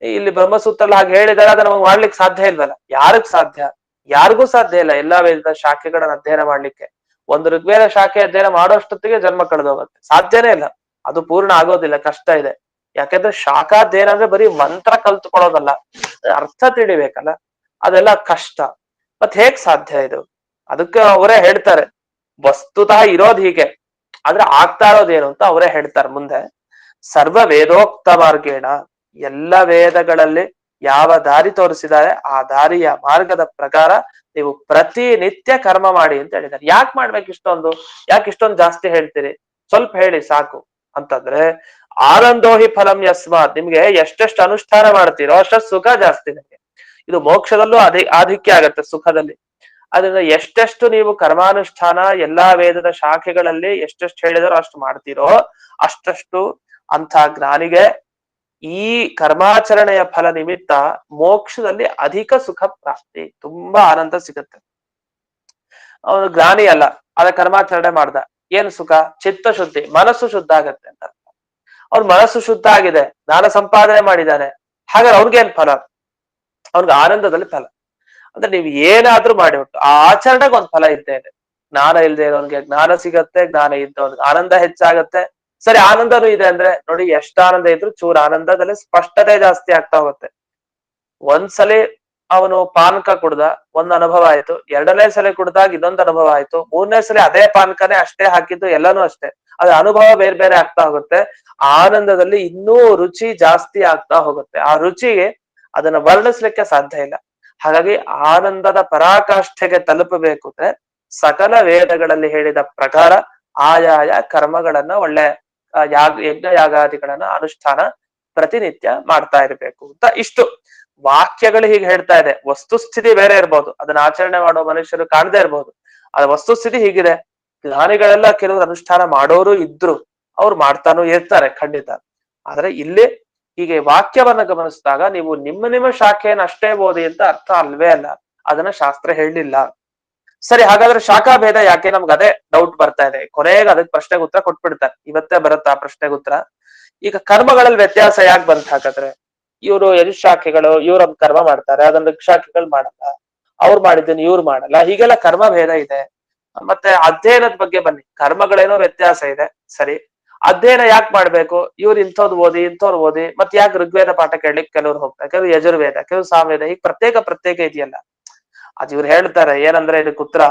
ಇಲ್ಲಿ ಬ್ರಹ್ಮಸೂತ್ರದಲ್ಲಿ ಹಾಗೆ ಹೇಳಿದಾರೆ, ಅದನ್ನ ನಮಗೆ ಮಾಡ್ಲಿಕ್ಕೆ ಸಾಧ್ಯ ಇಲ್ವಲ್ಲ. ಯಾರಿಗ್ ಸಾಧ್ಯ? ಯಾರಿಗೂ ಸಾಧ್ಯ ಇಲ್ಲ ಎಲ್ಲಾ ವೇದದ ಶಾಖೆಗಳನ್ನ ಅಧ್ಯಯನ ಮಾಡ್ಲಿಕ್ಕೆ. ಒಂದು ಋಗ್ವೇದ ಶಾಖೆ ಅಧ್ಯಯನ ಮಾಡೋಷ್ಟೊತ್ತಿಗೆ ಜನ್ಮ ಕಳೆದೋಗುತ್ತೆ, ಸಾಧ್ಯನೇ ಇಲ್ಲ. ಅದು ಪೂರ್ಣ ಆಗೋದಿಲ್ಲ, ಕಷ್ಟ ಇದೆ. ಯಾಕೆಂದ್ರೆ ಶಾಖಾಧ್ಯಯನ ಅಂದ್ರೆ ಬರೀ ಮಂತ್ರ ಕಲ್ತ್ಕೊಳ್ಳೋದಲ್ಲ, ಅರ್ಥ ತಿಳಿಬೇಕಲ್ಲ, ಅದೆಲ್ಲ ಕಷ್ಟ. ಮತ್ ಹೇಗ್ ಸಾಧ್ಯ ಇದು? ಅದಕ್ಕೆ ಅವರೇ ಹೇಳ್ತಾರೆ, ವಸ್ತುತಃ ಇರೋದ್ ಹೀಗೆ, ಆದ್ರೆ ಆಗ್ತಾ ಇರೋದೇನು ಅಂತ ಅವರೇ ಹೇಳ್ತಾರೆ ಮುಂದೆ. ಸರ್ವ ವೇದೋಕ್ತ ಮಾರ್ಗೇಣ, ಎಲ್ಲ ವೇದಗಳಲ್ಲಿ ಯಾವ ದಾರಿ ತೋರಿಸಿದ್ದಾರೆ ಆ ದಾರಿಯ ಮಾರ್ಗದ ಪ್ರಕಾರ ನೀವು ಪ್ರತಿನಿತ್ಯ ಕರ್ಮ ಮಾಡಿ ಅಂತ ಹೇಳಿದ್ದಾರೆ. ಯಾಕೆ ಮಾಡ್ಬೇಕು ಇಷ್ಟೊಂದು? ಯಾಕೆ ಇಷ್ಟೊಂದು ಜಾಸ್ತಿ ಹೇಳ್ತೀರಿ? ಸ್ವಲ್ಪ ಹೇಳಿ ಸಾಕು ಅಂತಂದ್ರೆ, ಆನಂದೋಹಿ ಫಲಂ ಯಸ್ಮಾತ್, ನಿಮ್ಗೆ ಎಷ್ಟೆಷ್ಟು ಅನುಷ್ಠಾನ ಮಾಡ್ತೀರೋ ಅಷ್ಟಷ್ಟು ಸುಖ ಜಾಸ್ತಿ ನಿಮ್ಗೆ. ಇದು ಮೋಕ್ಷದಲ್ಲೂ ಆಧಿಕ್ಯ ಆಗತ್ತೆ, ಸುಖದಲ್ಲಿ. ಅದರಿಂದ ಎಷ್ಟೆಷ್ಟು ನೀವು ಕರ್ಮಾನುಷ್ಠಾನ ಎಲ್ಲಾ ವೇದದ ಶಾಖೆಗಳಲ್ಲಿ ಎಷ್ಟೆಷ್ಟು ಹೇಳಿದಾರೋ ಅಷ್ಟು ಮಾಡ್ತೀರೋ ಅಷ್ಟಷ್ಟು ಅಂಥ ಜ್ಞಾನಿಗೆ ಈ ಕರ್ಮಾಚರಣೆಯ ಫಲ ನಿಮಿತ್ತ ಮೋಕ್ಷದಲ್ಲಿ ಅಧಿಕ ಸುಖ ಪ್ರಾಪ್ತಿ, ತುಂಬಾ ಆನಂದ ಸಿಗುತ್ತೆ. ಅವನು ಜ್ಞಾನಿ ಅಲ್ಲ, ಅದ ಕರ್ಮಾಚರಣೆ ಮಾಡ್ದ, ಏನು ಸುಖ? ಚಿತ್ತ ಶುದ್ಧಿ, ಮನಸ್ಸು ಶುದ್ಧ ಆಗತ್ತೆ ಅಂತ. ಅವ್ನ ಮನಸ್ಸು ಶುದ್ಧ ಆಗಿದೆ, ಜ್ಞಾನ ಸಂಪಾದನೆ ಮಾಡಿದ್ದಾನೆ, ಹಾಗಾದ್ರೆ ಅವ್ನಿಗೇನ್ ಫಲ? ಅವ್ನಿಗೆ ಆನಂದದಲ್ಲಿ ಫಲ. ಅಂದ್ರೆ ನೀವು ಏನಾದ್ರೂ ಮಾಡಿ ಉಂಟು ಆ ಆಚರಣೆಗೆ ಒಂದ್ ಫಲ ಇದ್ದೇ ಇದೆ. ಜ್ಞಾನ ಇಲ್ಲದೆ ಇರೋನ್ಗೆ ಜ್ಞಾನ ಸಿಗತ್ತೆ, ಜ್ಞಾನ ಇದ್ದವನ್ಗೆ ಆನಂದ ಹೆಚ್ಚಾಗತ್ತೆ. ಸರಿ, ಆನಂದನೂ ಇದೆ ಅಂದ್ರೆ ನೋಡಿ, ಎಷ್ಟು ಆನಂದ ಇದ್ರು ಚೂರು ಆನಂದದಲ್ಲಿ ಸ್ಪಷ್ಟತೆ ಜಾಸ್ತಿ ಆಗ್ತಾ ಹೋಗುತ್ತೆ. ಒಂದ್ಸಲಿ ಅವನು ಪಾನಕ ಕುಡ್ದ, ಒಂದ್ ಅನುಭವ ಆಯ್ತು. 2ನೇ ಸಲ ಕುಡ್ದಾಗ ಇನ್ನೊಂದು ಅನುಭವ ಆಯ್ತು. 3ನೇ ಸಲ ಅದೇ ಪಾನಕನೇ ಅಷ್ಟೇ ಹಾಕಿದ್ದು, ಎಲ್ಲಾನು ಅಷ್ಟೇ. ಅದ್ರ ಅನುಭವ ಬೇರೆ ಬೇರೆ ಆಗ್ತಾ ಹೋಗುತ್ತೆ. ಆನಂದದಲ್ಲಿ ಇನ್ನೂ ರುಚಿ ಜಾಸ್ತಿ ಆಗ್ತಾ ಹೋಗುತ್ತೆ. ಆ ರುಚಿಗೆ ಅದನ್ನ ವರ್ಣಿಸ್ಲಿಕ್ಕೆ ಸಾಧ್ಯ ಇಲ್ಲ. ಹಾಗಾಗಿ ಆನಂದದ ಪರಾಕಾಷ್ಠೆಗೆ ತಲುಪಬೇಕು ಅಂದ್ರೆ ಸಕಲ ವೇದಗಳಲ್ಲಿ ಹೇಳಿದ ಪ್ರಕಾರ ಆಯಾಯ ಕರ್ಮಗಳನ್ನ ಒಳ್ಳೆ ಯಜ್ಞ ಯಾಗಾದಿಗಳನ್ನ ಅನುಷ್ಠಾನ ಪ್ರತಿನಿತ್ಯ ಮಾಡ್ತಾ ಇರ್ಬೇಕು ಅಂತ. ಇಷ್ಟು ವಾಕ್ಯಗಳು ಹೀಗೆ ಹೇಳ್ತಾ ಇದೆ. ವಸ್ತುಸ್ಥಿತಿ ಬೇರೆ ಇರ್ಬೋದು, ಅದನ್ನ ಆಚರಣೆ ಮಾಡೋ ಮನುಷ್ಯರು ಕಾಣದೇ ಇರ್ಬೋದು. ಅದ ವಸ್ತುಸ್ಥಿತಿ ಹೀಗಿದೆ. ಜ್ಞಾನಿಗಳೆಲ್ಲ ಕೆಲವರು ಅನುಷ್ಠಾನ ಮಾಡೋರು ಇದ್ರು, ಅವ್ರು ಮಾಡ್ತಾನೂ ಇರ್ತಾರೆ ಖಂಡಿತ. ಆದ್ರೆ ಇಲ್ಲಿ ಹೀಗೆ ವಾಕ್ಯವನ್ನ ಗಮನಿಸಿದಾಗ ನೀವು ನಿಮ್ಮ ಶಾಖೆಯನ್ನು ಅಷ್ಟೇ ಓದಿ ಅಂತ ಅರ್ಥ ಅಲ್ವೇ ಅಲ್ಲ. ಅದನ್ನ ಶಾಸ್ತ್ರ ಹೇಳಲಿಲ್ಲ. ಸರಿ, ಹಾಗಾದ್ರೆ ಶಾಖಾಭೇದ ಯಾಕೆ? ನಮ್ಗೆ ಅದೇ ಡೌಟ್ ಬರ್ತಾ ಇದೆ. ಕೊನೆಗೆ ಅದಕ್ಕೆ ಪ್ರಶ್ನೆಗೆ ಉತ್ತರ ಕೊಟ್ಬಿಡ್ತಾರೆ. ಇವತ್ತೇ ಬರುತ್ತಾ ಆ ಪ್ರಶ್ನೆಗೆ ಉತ್ತರ. ಈಗ ಕರ್ಮಗಳಲ್ಲಿ ವ್ಯತ್ಯಾಸ ಯಾಕೆ ಬಂತ ಹಾಗಾದ್ರೆ? ಇವರು ಯಜುಶಾಖೆಗಳು ಇವ್ರೊಂದ್ ಕರ್ಮ ಮಾಡ್ತಾರೆ, ಅದನ್ನ ಋಕ್ಷಾಖೆಗಳು ಮಾಡಲ್ಲ, ಅವ್ರು ಮಾಡಿದ್ದನ್ನು ಇವ್ರು ಮಾಡಲ್ಲ, ಹೀಗೆಲ್ಲ ಕರ್ಮ ಭೇದ ಇದೆ. ಮತ್ತೆ ಅಧ್ಯಯನದ ಬಗ್ಗೆ ಬನ್ನಿ. ಕರ್ಮಗಳೇನೋ ವ್ಯತ್ಯಾಸ ಇದೆ, ಸರಿ. ಅಧ್ಯಯನ ಯಾಕೆ ಮಾಡ್ಬೇಕು? ಇವ್ರು ಇಂಥವ್ರು ಓದಿ ಇಂಥವ್ರು ಓದಿ, ಮತ್ತೆ ಯಾಕೆ ಋಗ್ವೇದ ಪಾಠ ಕೇಳಲಿಕ್ಕೆ ಕೆಲವ್ರು ಹೋಗ್ತಾರೆ, ಕೆಲವು ಯಜುರ್ವೇದ, ಕೆಲವು ಸಾಮವೇದ, ಈಗ ಪ್ರತ್ಯೇಕ ಇದೆಯಲ್ಲ. ಅದ್ ಇವ್ರು ಹೇಳ್ತಾರೆ ಏನಂದ್ರೆ ಇದಕ್ಕೆ ಉತ್ತರ,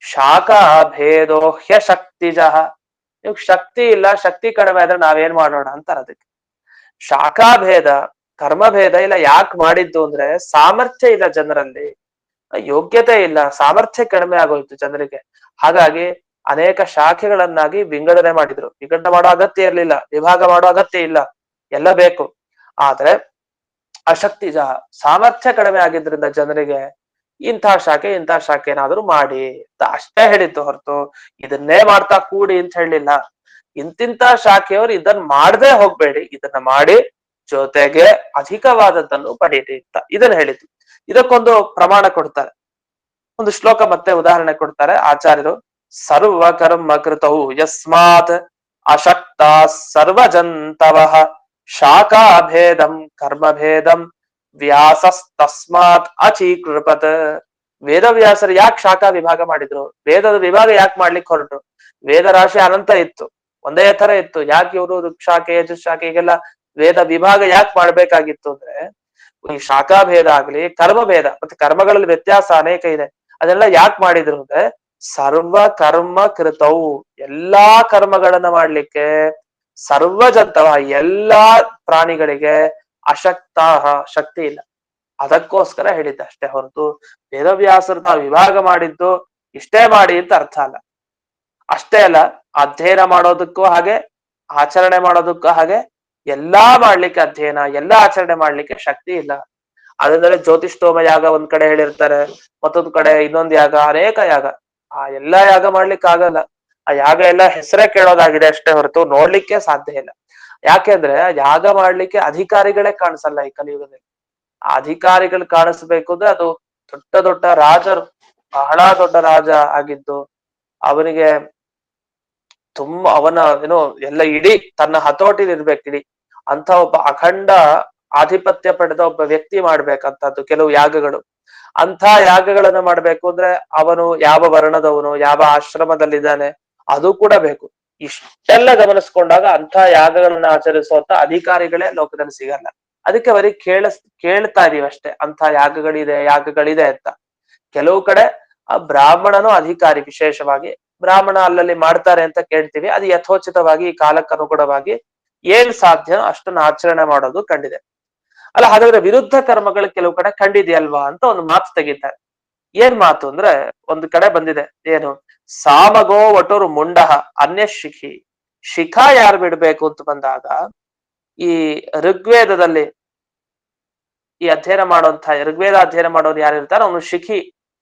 ಶಾಖಾ ಭೇದೋ ಹ್ಯ ಶಕ್ತಿಜಃ. ನೀವು ಶಕ್ತಿ ಇಲ್ಲ, ಶಕ್ತಿ ಕಡಿಮೆ ಆದ್ರೆ ನಾವೇನ್ ಮಾಡೋಣ ಅಂತಾರ. ಅದಕ್ಕೆ ಶಾಖಾಭೇದ ಕರ್ಮಭೇದ ಇಲ್ಲ ಯಾಕೆ ಮಾಡಿದ್ದು ಅಂದ್ರೆ ಸಾಮರ್ಥ್ಯ ಇಲ್ಲ ಜನರಲ್ಲಿ, ಯೋಗ್ಯತೆ ಇಲ್ಲ, ಸಾಮರ್ಥ್ಯ ಕಡಿಮೆ ಆಗೋಯ್ತು ಜನರಿಗೆ. ಹಾಗಾಗಿ ಅನೇಕ ಶಾಖೆಗಳನ್ನಾಗಿ ವಿಂಗಡಣೆ ಮಾಡಿದ್ರು. ವಿಂಗಡಣೆ ಮಾಡೋ ಅಗತ್ಯ ಇರ್ಲಿಲ್ಲ, ವಿಭಾಗ ಮಾಡೋ ಅಗತ್ಯ ಇಲ್ಲ, ಎಲ್ಲ ಬೇಕು. ಆದ್ರೆ ಅಶಕ್ತಿಜ, ಸಾಮರ್ಥ್ಯ ಕಡಿಮೆ ಆಗಿದ್ರಿಂದ ಜನರಿಗೆ ಇಂಥ ಶಾಖೆ ಏನಾದ್ರು ಮಾಡಿ ಅಂತ ಅಷ್ಟೇ ಹೇಳಿದ್ದು ಹೊರತು ಇದನ್ನೇ ಮಾಡ್ತಾ ಕೂಡಿ ಅಂತ ಹೇಳಲಿಲ್ಲ. ಇಂತಿಂತ ಶಾಖೆಯವರು ಇದನ್ನ ಮಾಡದೆ ಹೋಗ್ಬೇಡಿ, ಇದನ್ನ ಮಾಡಿ ಜೊತೆಗೆ ಅಧಿಕವಾದದ್ದನ್ನು ಪಡೀರಿ ಅಂತ ಇದನ್ನ ಹೇಳಿದ್ದು. ಇದಕ್ಕೊಂದು ಪ್ರಮಾಣ ಕೊಡ್ತಾರೆ, ಒಂದು ಶ್ಲೋಕ ಮತ್ತೆ ಉದಾಹರಣೆ ಕೊಡ್ತಾರೆ ಆಚಾರ್ಯರು. ಸರ್ವ ಕರ್ಮ ಕೃತವು ಯಸ್ಮಾತ್ ಅಶಕ್ತ ಸರ್ವಜಂತವ ಶಾಖಾಭೇದಂ ಕರ್ಮಭೇದಂ ವ್ಯಾಸಸ್ತಸ್ಮಾತ್ ಅಚೀಕೃಪತ್. ವೇದವ್ಯಾಸರು ಯಾಕೆ ಶಾಖಾ ವಿಭಾಗ ಮಾಡಿದ್ರು? ವೇದದ ವಿಭಾಗ ಯಾಕೆ ಮಾಡ್ಲಿಕ್ಕೆ ಹೊರಟರು? ವೇದ ರಾಶಿ ಅನಂತ ಇತ್ತು, ಒಂದೇ ತರ ಇತ್ತು. ಯಾಕೆ ಇವರು ಋಕ್ಷಾಖೆ ಯಜುಶಾಖೆ ಹೀಗೆಲ್ಲ ವೇದ ವಿಭಾಗ ಯಾಕೆ ಮಾಡ್ಬೇಕಾಗಿತ್ತು ಅಂದ್ರೆ, ಈ ಶಾಖಾಭೇದ ಆಗ್ಲಿ ಕರ್ಮಭೇದ, ಮತ್ತೆ ಕರ್ಮಗಳಲ್ಲಿ ವ್ಯತ್ಯಾಸ ಅನೇಕ ಇದೆ, ಅದೆಲ್ಲ ಯಾಕೆ ಮಾಡಿದ್ರು ಅಂದ್ರೆ ಸರ್ವ ಕರ್ಮ ಕೃತವು, ಎಲ್ಲಾ ಕರ್ಮಗಳನ್ನ ಮಾಡ್ಲಿಕ್ಕೆ, ಸರ್ವಜಂತವ ಎಲ್ಲಾ ಪ್ರಾಣಿಗಳಿಗೆ, ಅಶಕ್ತಾಹ ಶಕ್ತಿ ಇಲ್ಲ, ಅದಕ್ಕೋಸ್ಕರ ಹೇಳಿದ್ದ ಅಷ್ಟೇ ಹೊರತು ವೇದವ್ಯಾಸರು ನಾವು ವಿಭಾಗ ಮಾಡಿದ್ದು ಇಷ್ಟೇ ಮಾಡಿ ಅಂತ ಅರ್ಥ ಅಲ್ಲ. ಅಷ್ಟೇ ಅಲ್ಲ, ಅಧ್ಯಯನ ಮಾಡೋದಕ್ಕೂ ಹಾಗೆ, ಆಚರಣೆ ಮಾಡೋದಕ್ಕೂ ಹಾಗೆ, ಎಲ್ಲಾ ಮಾಡ್ಲಿಕ್ಕೆ ಅಧ್ಯಯನ, ಎಲ್ಲಾ ಆಚರಣೆ ಮಾಡ್ಲಿಕ್ಕೆ ಶಕ್ತಿ ಇಲ್ಲ. ಅದಂದ್ರೆ ಜ್ಯೋತಿಷ್ಠೋಮ ಯಾಗ ಒಂದ್ ಕಡೆ ಹೇಳಿರ್ತಾರೆ, ಮತ್ತೊಂದ್ ಕಡೆ ಇನ್ನೊಂದ್ ಯಾಗ, ಅನೇಕ ಯಾಗ. ಆ ಎಲ್ಲಾ ಯಾಗ ಮಾಡ್ಲಿಕ್ಕೆ ಆಗಲ್ಲ. ಆ ಯಾಗ ಎಲ್ಲ ಹೆಸರೇ ಕೇಳೋದಾಗಿದೆ ಅಷ್ಟೇ ಹೊರತು ನೋಡ್ಲಿಕ್ಕೆ ಸಾಧ್ಯ ಇಲ್ಲ. ಯಾಕೆಂದ್ರೆ ಯಾಗ ಮಾಡ್ಲಿಕ್ಕೆ ಅಧಿಕಾರಿಗಳೇ ಕಾಣಿಸಲ್ಲ ಈ ಕಲಿಯುಗದಲ್ಲಿ. ಆ ಅಧಿಕಾರಿಗಳು ಕಾಣಿಸ್ಬೇಕು ಅಂದ್ರೆ ಅದು ದೊಡ್ಡ ರಾಜರು, ಬಹಳ ದೊಡ್ಡ ರಾಜ ಆಗಿದ್ದು, ಅವನಿಗೆ ಅವನ ಏನೋ ಎಲ್ಲ ಇಡೀ ತನ್ನ ಹತೋಟಿಲಿ ಇರ್ಬೇಕು ಇಡೀ ಅಂತ ಒಬ್ಬ ಅಖಂಡ ಆಧಿಪತ್ಯ ಪಡೆದ ಒಬ್ಬ ವ್ಯಕ್ತಿ ಮಾಡ್ಬೇಕಂತದ್ದು ಕೆಲವು ಯಾಗಗಳು. ಅಂಥ ಯಾಗಗಳನ್ನ ಮಾಡ್ಬೇಕು ಅಂದ್ರೆ ಅವನು ಯಾವ ವರ್ಣದವನು, ಯಾವ ಆಶ್ರಮದಲ್ಲಿದ್ದಾನೆ, ಅದು ಕೂಡ ಬೇಕು. ಇಷ್ಟೆಲ್ಲ ಗಮನಿಸ್ಕೊಂಡಾಗ ಅಂಥ ಯಾಗಗಳನ್ನ ಆಚರಿಸುವಂತ ಅಧಿಕಾರಿಗಳೇ ಲೋಕದಲ್ಲಿ ಸಿಗಲ್ಲ. ಅದಕ್ಕೆ ಅವರಿಗೆ ಕೇಳ್ತಾ ಇದೀವಿ ಅಷ್ಟೇ, ಅಂಥ ಯಾಗಗಳಿದೆ ಅಂತ. ಕೆಲವು ಕಡೆ ಆ ಬ್ರಾಹ್ಮಣನು ಅಧಿಕಾರಿ, ವಿಶೇಷವಾಗಿ ಬ್ರಾಹ್ಮಣ ಅಲ್ಲಲ್ಲಿ ಮಾಡ್ತಾರೆ ಅಂತ ಕೇಳ್ತೀವಿ. ಅದು ಯಥೋಚಿತವಾಗಿ ಈ ಕಾಲಕ್ಕೆ ಅನುಗುಣವಾಗಿ ಏನ್ ಸಾಧ್ಯನೋ ಅಷ್ಟನ್ನ ಆಚರಣೆ ಮಾಡೋದು ಕಂಡಿದೆ. ಅಲ್ಲ, ಹಾಗಾದ್ರೆ ವಿರುದ್ಧ ಕರ್ಮಗಳು ಕೆಲವು ಕಡೆ ಕಂಡಿದೆಯಲ್ವಾ ಅಂತ ಒಂದು ಮಾತು ತೆಗಿತಾರೆ. ಏನ್ ಮಾತು ಅಂದ್ರೆ, ಒಂದು ಕಡೆ ಬಂದಿದೆ ಏನು, ಸಾಮಗೋ ವಟುರ್ ಮುಂಡಹ ಅನ್ಯ ಶಿಖಿ. ಶಿಖಾ ಯಾರು ಬಿಡ್ಬೇಕು ಅಂತ ಬಂದಾಗ, ಈ ಋಗ್ವೇದದಲ್ಲಿ ಈ ಅಧ್ಯಯನ ಋಗ್ವೇದ ಅಧ್ಯಯನ ಮಾಡೋರು ಯಾರಿರ್ತಾರೋ ಅವನು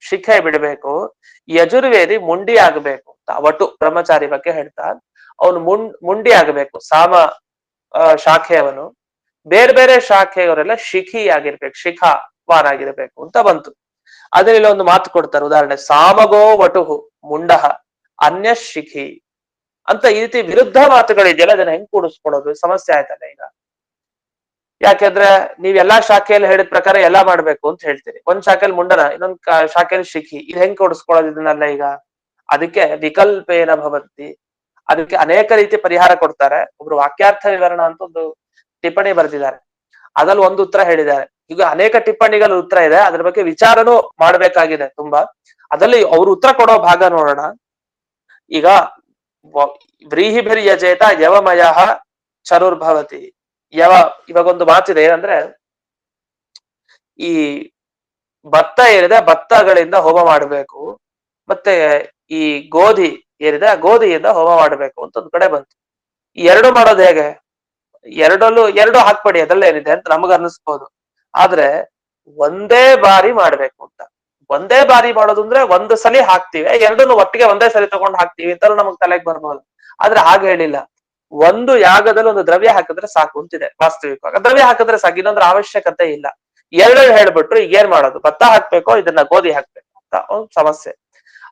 ಶಿಖೆ ಬಿಡಬೇಕು. ಯಜುರ್ವೇದಿ ಮುಂಡಿ ಆಗಬೇಕು ಅಂತ ವಟು ಬ್ರಹ್ಮಚಾರಿ ಬಗ್ಗೆ ಹೇಳ್ತಾ, ಅವನು ಮುಂಡಿ ಆಗಬೇಕು ಸಾಮ ಶಾಖೆಯವನು. ಬೇರೆ ಬೇರೆ ಶಾಖೆಯವರೆಲ್ಲ ಶಿಖಿ ಆಗಿರ್ಬೇಕು, ಶಿಖಾವಾನಾಗಿರ್ಬೇಕು ಅಂತ ಬಂತು. ಅದ್ರಲ್ಲಿ ಒಂದು ಮಾತು ಕೊಡ್ತಾರೆ ಉದಾಹರಣೆ, ಸಾಮಗೋ ವಟುಹು ಮುಂಡಹ ಅನ್ಯ ಶಿಖಿ ಅಂತ. ಈ ರೀತಿ ವಿರುದ್ಧ ಮಾತುಗಳಿದೆಯಲ್ಲ, ಅದನ್ನ ಹೆಂಗ್ ಕೂಡಿಸ್ಕೊಡೋದು? ಸಮಸ್ಯೆ ಆಯ್ತಲ್ಲ ಈಗ. ಯಾಕೆಂದ್ರೆ ನೀವೆಲ್ಲಾ ಶಾಖೆಯಲ್ಲಿ ಹೇಳಿದ ಪ್ರಕಾರ ಎಲ್ಲಾ ಮಾಡ್ಬೇಕು ಅಂತ ಹೇಳ್ತೀರಿ, ಒಂದ್ ಶಾಖೆಯಲ್ಲಿ ಮುಂಡನ, ಇನ್ನೊಂದ್ ಶಾಖೆಯಲ್ಲಿ ಶಿಖಿ, ಇದು ಹೆಂಗ್ ಕೊಡಿಸ್ಕೊಳ್ಳೋದು ಇದನ್ನೆಲ್ಲ ಈಗ? ಅದಕ್ಕೆ ವಿಕಲ್ಪೇನ ಭವಂತಿ, ಅದಕ್ಕೆ ಅನೇಕ ರೀತಿ ಪರಿಹಾರ ಕೊಡ್ತಾರೆ. ಒಬ್ರು ವಾಕ್ಯಾರ್ಥ ವಿವರಣ ಅಂತ ಒಂದು ಟಿಪ್ಪಣಿ ಬರೆದಿದ್ದಾರೆ, ಅದ್ರಲ್ಲಿ ಒಂದು ಉತ್ತರ ಹೇಳಿದ್ದಾರೆ. ಈಗ ಅನೇಕ ಟಿಪ್ಪಣಿಗಳ ಉತ್ತರ ಇದೆ, ಅದ್ರ ಬಗ್ಗೆ ವಿಚಾರನೂ ಮಾಡ್ಬೇಕಾಗಿದೆ ತುಂಬಾ. ಅದರಲ್ಲಿ ಅವ್ರು ಉತ್ತರ ಕೊಡೋ ಭಾಗ ನೋಡೋಣ ಈಗ. ವ್ರೀಹಿಭಿರ್ ಯಜೇತ ಯವಮಯ ಚರುರ್ಭವತಿ. ಇವಾಗ ಒಂದು ಮಾತಿದೆ ಏನಂದ್ರೆ, ಈ ಭತ್ತ ಏನಿದೆ ಭತ್ತಗಳಿಂದ ಹೋಮ ಮಾಡಬೇಕು, ಮತ್ತೆ ಈ ಗೋಧಿ ಏನಿದೆ ಆ ಗೋಧಿಯಿಂದ ಹೋಮ ಮಾಡಬೇಕು ಅಂತ ಒಂದ್ ಕಡೆ ಬಂತು. ಈ ಎರಡು ಮಾಡೋದು ಹೇಗೆ? ಎರಡು ಹಾಕ್ಬೇಡಿ ಅದ್ರಲ್ಲೇನಿದೆ ಅಂತ ನಮಗ ಅನ್ನಿಸ್ಬೋದು. ಆದ್ರೆ ಒಂದೇ ಬಾರಿ ಮಾಡ್ಬೇಕು ಅಂತ. ಒಂದೇ ಬಾರಿ ಮಾಡೋದು ಅಂದ್ರೆ ಒಂದು ಸಲಿ ಹಾಕ್ತಿವಿ, ಎರಡನ್ನು ಒಟ್ಟಿಗೆ ಒಂದೇ ಸಲಿ ತಗೊಂಡು ಹಾಕ್ತಿವಿ ಅಂತ ನಮಗ್ ತಲೆಗೆ ಬರ್ಬೋದು. ಆದ್ರೆ ಹಾಗೆ ಹೇಳಿಲ್ಲ. ಒಂದು ಯಾಗದಲ್ಲಿ ಒಂದು ದ್ರವ್ಯ ಹಾಕಿದ್ರೆ ಸಾಕು ಅಂತಿದೆ ವಾಸ್ತವಿಕವಾಗಿ. ದ್ರವ್ಯ ಹಾಕಿದ್ರೆ ಸಾಕು, ಇನ್ನೊಂದ್ರ ಅವಶ್ಯಕತೆ ಇಲ್ಲ. ಎರಡು ಹೇಳ್ಬಿಟ್ರು ಈಗ ಏನ್ ಮಾಡೋದು, ಭತ್ತ ಹಾಕ್ಬೇಕೋ ಇದನ್ನ ಗೋಧಿ ಹಾಕ್ಬೇಕು ಅಂತ ಒಂದು ಸಮಸ್ಯೆ.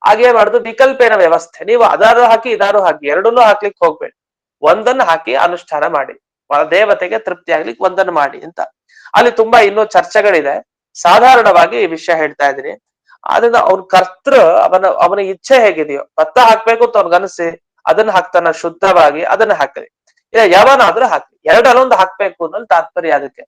ಹಾಗೇನ್ ಮಾಡುದು, ವಿಕಲ್ಪೇನ ವ್ಯವಸ್ಥೆ. ನೀವು ಅದಾರು ಹಾಕಿ ಇದಾರು ಹಾಕಿ, ಎರಡನ್ನೂ ಹಾಕ್ಲಿಕ್ಕೆ ಹೋಗ್ಬೇಡಿ, ಒಂದನ್ನು ಹಾಕಿ ಅನುಷ್ಠಾನ ಮಾಡಿ, ದೇವತೆಗೆ ತೃಪ್ತಿ ಆಗ್ಲಿಕ್ಕೆ ಒಂದನ್ನು ಮಾಡಿ ಅಂತ. ಅಲ್ಲಿ ತುಂಬಾ ಇನ್ನೂ ಚರ್ಚೆಗಳಿದೆ. ಸಾಧಾರಣವಾಗಿ ಈ ವಿಷಯ ಹೇಳ್ತಾ ಇದ್ದೀನಿ. ಅದನ್ನ ಅವ್ನ ಕರ್ತೃ ಅವನ ಇಚ್ಛೆ ಹೇಗಿದೆಯೋ, ಭತ್ತ ಹಾಕ್ಬೇಕು ಅಂತ ಅವ್ನಿಗನ್ಸಿ ಅದನ್ನ ಹಾಕ್ತಾನ ಶುದ್ಧವಾಗಿ, ಅದನ್ನ ಹಾಕಲಿ. ಇಲ್ಲ ಯಾವನಾದ್ರೂ ಹಾಕ್ಲಿ, ಎರಡಲ್ಲೊಂದು ಹಾಕ್ಬೇಕು ಅನ್ನೋದು ತಾತ್ಪರ್ಯ ಅದಕ್ಕೆ.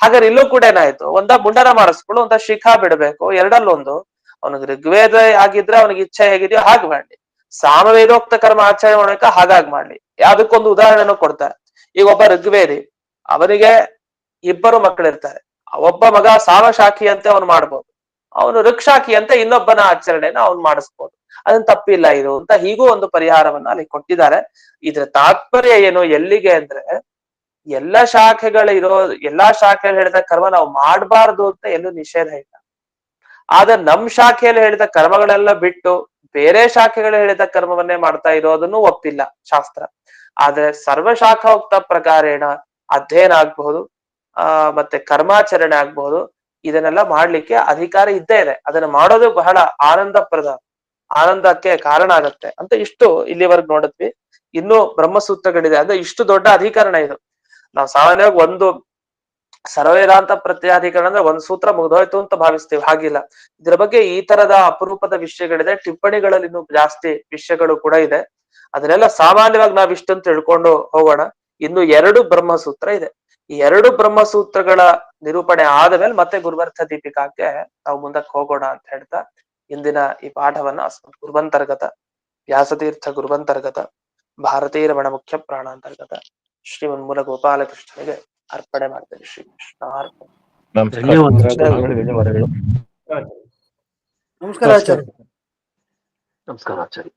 ಹಾಗಾದ್ರೆ ಇಲ್ಲೂ ಕೂಡ ಏನಾಯ್ತು, ಒಂದ ಮುಂಡನ ಮಾಡಿಸ್ಕೊಳ್ಳು, ಒಂದ ಶಿಖಾ ಬಿಡ್ಬೇಕು, ಎರಡಲ್ಲೊಂದು. ಅವನಿಗೆ ಋಗ್ವೇದ ಆಗಿದ್ರೆ ಅವನಿಗೆ ಇಚ್ಛೆ ಹೇಗಿದೆಯೋ ಹಾಗೆ ಮಾಡ್ಲಿ, ಸಾಮವೇದೋಕ್ತ ಕರ್ಮ ಆಚರಣೆ ಮಾಡಕ ಹಾಗಾಗಿ ಮಾಡ್ಲಿ. ಅದಕ್ಕೊಂದು ಉದಾಹರಣೆನೂ ಕೊಡ್ತಾರೆ. ಈಗ ಒಬ್ಬ ಋಗ್ವೇದಿ, ಅವನಿಗೆ ಇಬ್ಬರು ಮಕ್ಕಳಿರ್ತಾರೆ. ಒಬ್ಬ ಮಗ ಸಾಮಶಾಖಿ ಅಂತ ಅವನು ಮಾಡ್ಬೋದು, ಅವನು ಋಕ್ಷಾಖಿ ಅಂತ ಇನ್ನೊಬ್ಬನ ಆಚರಣೆನ ಅವ್ನು ಮಾಡಿಸ್ಬೋದು. ಅದನ್ನ ತಪ್ಪಿಲ್ಲ ಇದು ಅಂತ ಹೀಗೂ ಒಂದು ಪರಿಹಾರವನ್ನ ಅಲ್ಲಿ ಕೊಟ್ಟಿದ್ದಾರೆ. ಇದ್ರ ತಾತ್ಪರ್ಯ ಏನು ಎಲ್ಲಿಗೆ ಅಂದ್ರೆ, ಎಲ್ಲಾ ಶಾಖೆಗಳು ಹೇಳಿದ ಕರ್ಮ ನಾವು ಮಾಡಬಾರ್ದು ಅಂತ ಎಲ್ಲೂ ನಿಷೇಧ ಇಲ್ಲ. ಆದ್ರೆ ನಮ್ ಶಾಖೆಯಲ್ಲಿ ಹೇಳಿದ ಕರ್ಮಗಳೆಲ್ಲ ಬಿಟ್ಟು ಬೇರೆ ಶಾಖೆಗಳು ಹೇಳಿದ ಕರ್ಮವನ್ನೇ ಮಾಡ್ತಾ ಇರೋದನ್ನು ಒಪ್ಪಿಲ್ಲ ಶಾಸ್ತ್ರ. ಆದ್ರೆ ಸರ್ವಶಾಖೋಕ್ತ ಪ್ರಕಾರೇಣ ಅಧ್ಯಯನ ಆಗ್ಬಹುದು, ಮತ್ತೆ ಕರ್ಮಾಚರಣೆ ಆಗ್ಬಹುದು, ಇದನ್ನೆಲ್ಲ ಮಾಡ್ಲಿಕ್ಕೆ ಅಧಿಕಾರ ಇದ್ದೇ ಇದೆ. ಅದನ್ನ ಮಾಡೋದು ಬಹಳ ಆನಂದಕ್ಕೆ ಕಾರಣ ಆಗತ್ತೆ ಅಂತ ಇಷ್ಟು ಇಲ್ಲಿವರೆಗೂ ನೋಡಿದ್ವಿ. ಇನ್ನು ಬ್ರಹ್ಮಸೂತ್ರಗಳಿದೆ. ಅಂದ್ರೆ ಇಷ್ಟು ದೊಡ್ಡ ಅಧಿಕರಣ ಇದು. ನಾವು ಸಾಮಾನ್ಯವಾಗಿ ಒಂದು ಸರ್ವವೇದಾಂತ ಪ್ರತ್ಯಾಧಿಕರಣ ಅಂದ್ರೆ ಒಂದು ಸೂತ್ರ ಮುಗ್ದೋಯ್ತು ಅಂತ ಭಾವಿಸ್ತೀವಿ, ಹಾಗಿಲ್ಲ. ಇದ್ರ ಬಗ್ಗೆ ಈ ತರದ ಅಪರೂಪದ ವಿಷಯಗಳಿದೆ. ಟಿಪ್ಪಣಿಗಳಲ್ಲಿ ಇನ್ನೂ ಜಾಸ್ತಿ ವಿಷಯಗಳು ಕೂಡ ಇದೆ. ಅದನ್ನೆಲ್ಲ ಸಾಮಾನ್ಯವಾಗಿ ನಾವ್ ಇಷ್ಟಂತ ತಿಳ್ಕೊಂಡು ಹೋಗೋಣ. ಇನ್ನು 2 ಬ್ರಹ್ಮಸೂತ್ರ ಇದೆ. ಈ 2 ಬ್ರಹ್ಮಸೂತ್ರಗಳ ನಿರೂಪಣೆ ಆದ ಮೇಲೆ ಮತ್ತೆ ಗುರುವರ್ಥ ದೀಪಿಕಾಕ್ಕೆ ನಾವು ಮುಂದಕ್ಕೆ ಹೋಗೋಣ ಅಂತ ಹೇಳ್ತಾ ಇಂದಿನ ಈ ಪಾಠವನ್ನ ಗುರುವಂತರ್ಗತ ವ್ಯಾಸತೀರ್ಥ ಗುರುವಂತರ್ಗತ ಭಾರತೀಯ ರಮಣ ಮುಖ್ಯ ಪ್ರಾಣಾಂತರ್ಗತ ಶ್ರೀಮನ್ಮೂಲ ಗೋಪಾಲಕೃಷ್ಣನಿಗೆ ಅರ್ಪಣೆ ಮಾಡ್ತೇನೆ. ಶ್ರೀ ಕೃಷ್ಣ ಅರ್ಪಣೆ. ನಮಸ್ಕಾರ ಆಚಾರ್ಯ. ನಮಸ್ಕಾರ ಆಚಾರ್ಯ.